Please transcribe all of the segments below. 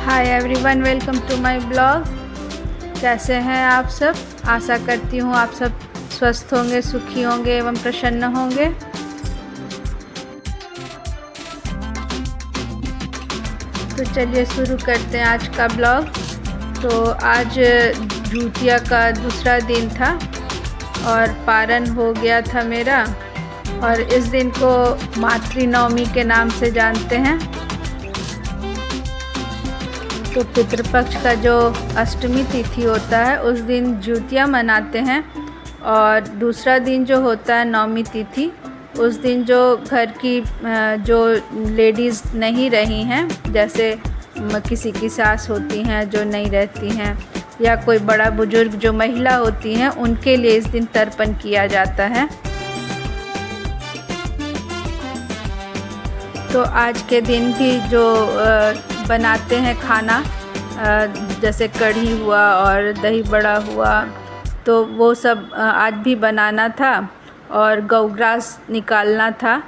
Hi everyone, welcome to my blog. कैसे हैं आप सब? आशा करती हूँ आप सब स्वस्थ होंगे, सुखी होंगे एवं प्रसन्न होंगे। तो चलिए शुरू करते हैं आज का ब्लॉग। तो आज जुतिया का दूसरा दिन था और पारण हो गया था मेरा, और इस दिन को मातृ नवमी के नाम से जानते हैं। तो पितृपक्ष का जो अष्टमी तिथि होता है उस दिन जुतिया मनाते हैं, और दूसरा दिन जो होता है नवमी तिथि, उस दिन जो घर की जो लेडीज़ नहीं रही हैं, जैसे किसी की सास होती हैं जो नहीं रहती हैं, या कोई बड़ा बुजुर्ग जो महिला होती हैं, उनके लिए इस दिन तर्पण किया जाता है। तो आज के दिन भी जो बनाते हैं खाना, जैसे कढ़ी हुआ और दही बड़ा हुआ, तो वो सब आज भी बनाना था और गौग्रास निकालना था।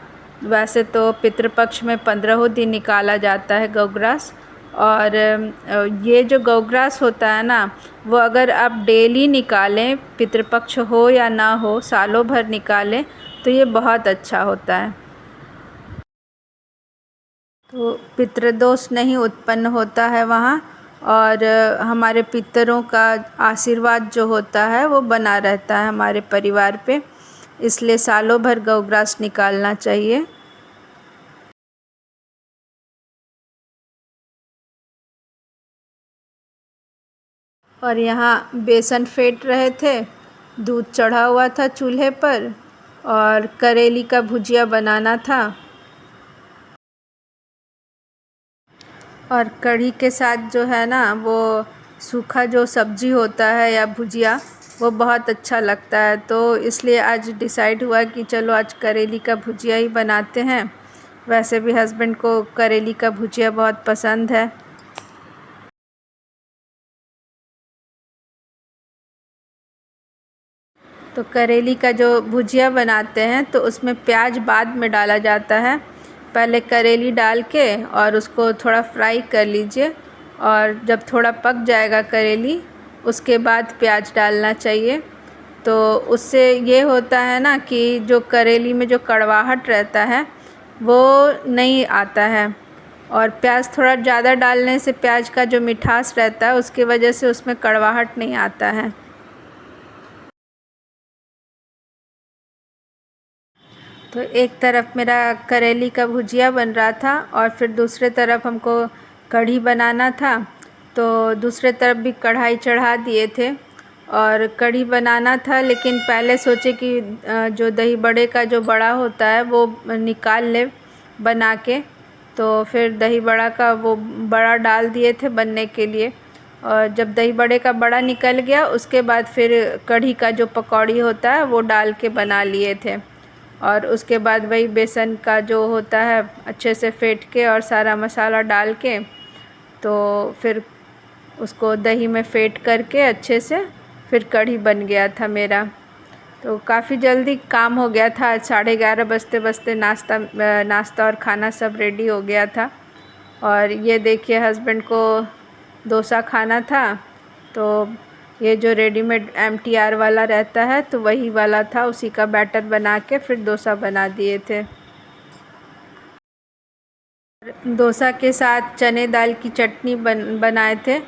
वैसे तो पितृपक्ष में 15 दिन निकाला जाता है गौग्रास, और ये जो गौग्रास होता है ना, वो अगर आप डेली निकालें, पितृपक्ष हो या ना हो, सालों भर निकालें, तो ये बहुत अच्छा होता है। तो पितृदोष नहीं उत्पन्न होता है वहाँ, और हमारे पितरों का आशीर्वाद जो होता है वो बना रहता है हमारे परिवार पे, इसलिए सालों भर गौग्रास निकालना चाहिए। और यहाँ बेसन फेंट रहे थे, दूध चढ़ा हुआ था चूल्हे पर, और करेली का भुजिया बनाना था। और कढ़ी के साथ जो है ना, वो सूखा जो सब्ज़ी होता है या भुजिया, वो बहुत अच्छा लगता है। तो इसलिए आज डिसाइड हुआ कि चलो आज करेली का भुजिया ही बनाते हैं। वैसे भी हस्बैंड को करेली का भुजिया बहुत पसंद है। तो करेली का जो भुजिया बनाते हैं तो उसमें प्याज बाद में डाला जाता है। पहले करेली डाल के और उसको थोड़ा फ्राई कर लीजिए, और जब थोड़ा पक जाएगा करेली, उसके बाद प्याज डालना चाहिए। तो उससे ये होता है ना कि जो करेली में जो कड़वाहट रहता है वो नहीं आता है, और प्याज थोड़ा ज़्यादा डालने से प्याज का जो मिठास रहता है उसकी वजह से उसमें कड़वाहट नहीं आता है। तो एक तरफ मेरा करेली का भुजिया बन रहा था, और फिर दूसरे तरफ हमको कढ़ी बनाना था। तो दूसरे तरफ भी कढ़ाई चढ़ा दिए थे और कढ़ी बनाना था, लेकिन पहले सोचे कि जो दही बड़े का जो बड़ा होता है वो निकाल ले बना के। तो फिर दही बड़ा का वो बड़ा डाल दिए थे बनने के लिए, और जब दही बड़े का बड़ा निकल गया उसके बाद फिर कढ़ी का जो पकौड़ी होता है वो डाल के बना लिए थे। और उसके बाद वही बेसन का जो होता है अच्छे से फेंट के और सारा मसाला डाल के, तो फिर उसको दही में फेंट करके अच्छे से फिर कढ़ी बन गया था मेरा। तो काफ़ी जल्दी काम हो गया था। 11:30 बजते बजते नाश्ता और खाना सब रेडी हो गया था। और ये देखिए, हस्बैंड को डोसा खाना था, तो ये जो रेडीमेड MTR वाला रहता है तो वही वाला था, उसी का बैटर बना के फिर डोसा बना दिए थे। डोसा के साथ चने दाल की चटनी बनाए थे।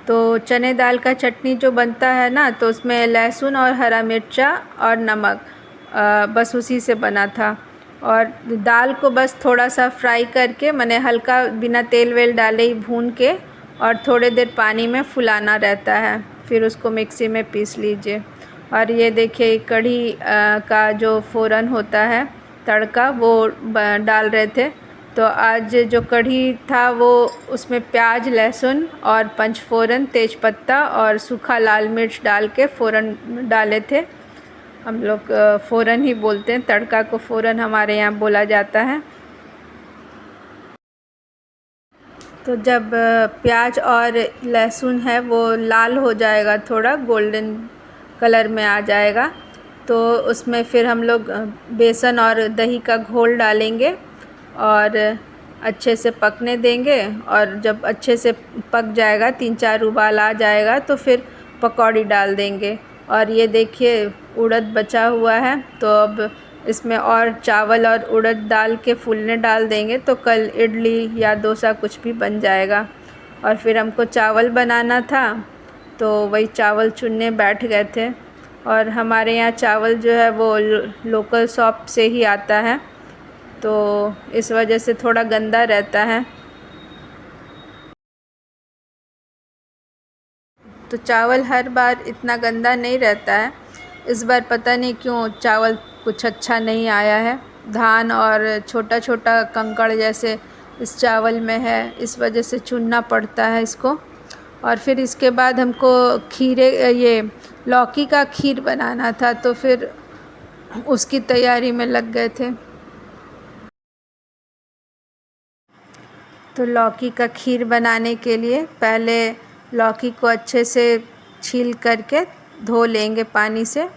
तो चने दाल का चटनी जो बनता है ना, तो उसमें लहसुन और हरा मिर्चा और नमक, बस उसी से बना था। और दाल को बस थोड़ा सा फ्राई करके, मैंने हल्का बिना तेल वेल डाले ही भून के और थोड़े देर पानी में फुलाना रहता है, फिर उसको मिक्सी में पीस लीजिए। और ये देखिए कढ़ी का जो फ़ोरन होता है, तड़का, वो डाल रहे थे। तो आज जो कढ़ी था वो उसमें प्याज, लहसुन और पंचफोरन, तेज़पत्ता और सूखा लाल मिर्च डाल के फ़ोरन डाले थे। हम लोग फ़ोरन ही बोलते हैं, तड़का को फ़ोरन हमारे यहाँ बोला जाता है। तो जब प्याज और लहसुन है वो लाल हो जाएगा, थोड़ा गोल्डन कलर में आ जाएगा, तो उसमें फिर हम लोग बेसन और दही का घोल डालेंगे और अच्छे से पकने देंगे। और जब अच्छे से पक जाएगा, 3-4 उबाल आ जाएगा, तो फिर पकौड़ी डाल देंगे। और ये देखिए उड़द बचा हुआ है, तो अब इसमें और चावल और उड़द डाल के फूलने डाल देंगे, तो कल इडली या डोसा कुछ भी बन जाएगा। और फिर हमको चावल बनाना था, तो वही चावल चुनने बैठ गए थे। और हमारे यहाँ चावल जो है वो लोकल शॉप से ही आता है, तो इस वजह से थोड़ा गंदा रहता है। तो चावल हर बार इतना गंदा नहीं रहता है, इस बार पता नहीं क्यों चावल कुछ अच्छा नहीं आया है। धान और छोटा छोटा कंकड़ जैसे इस चावल में है, इस वजह से चुनना पड़ता है इसको। और फिर इसके बाद हमको ये लौकी का खीर बनाना था, तो फिर उसकी तैयारी में लग गए थे। तो लौकी का खीर बनाने के लिए पहले लौकी को अच्छे से छील करके धो लेंगे पानी से,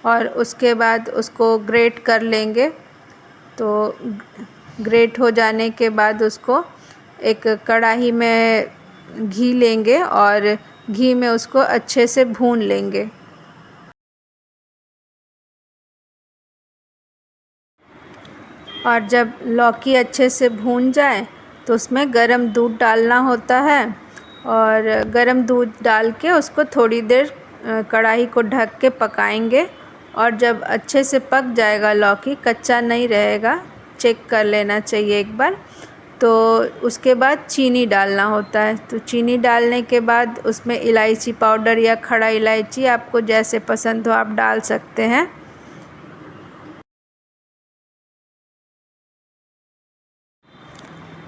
और उसके बाद उसको ग्रेट कर लेंगे। तो ग्रेट हो जाने के बाद उसको एक कढ़ाई में घी लेंगे और घी में उसको अच्छे से भून लेंगे। और जब लौकी अच्छे से भून जाए तो उसमें गरम दूध डालना होता है, और गरम दूध डाल के उसको थोड़ी देर कढ़ाई को ढक के पकाएंगे। और जब अच्छे से पक जाएगा, लौकी कच्चा नहीं रहेगा, चेक कर लेना चाहिए एक बार, तो उसके बाद चीनी डालना होता है। तो चीनी डालने के बाद उसमें इलायची पाउडर या खड़ा इलायची आपको जैसे पसंद हो आप डाल सकते हैं।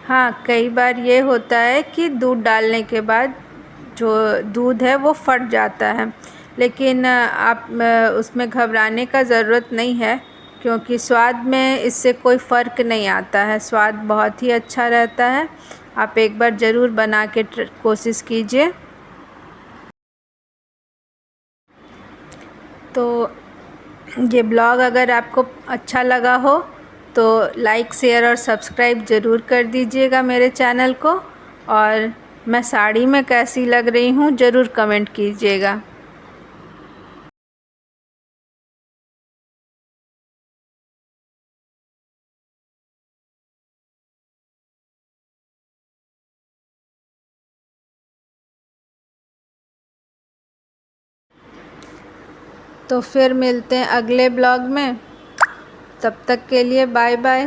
हाँ, कई बार ये होता है कि दूध डालने के बाद जो दूध है वो फट जाता है, लेकिन आप उसमें घबराने का ज़रूरत नहीं है, क्योंकि स्वाद में इससे कोई फ़र्क नहीं आता है, स्वाद बहुत ही अच्छा रहता है। आप एक बार ज़रूर बना के कोशिश कीजिए। तो ये ब्लॉग अगर आपको अच्छा लगा हो तो लाइक, शेयर और सब्सक्राइब ज़रूर कर दीजिएगा मेरे चैनल को। और मैं साड़ी में कैसी लग रही हूँ ज़रूर कमेंट कीजिएगा। तो फिर मिलते हैं अगले ब्लॉग में, तब तक के लिए बाय बाय।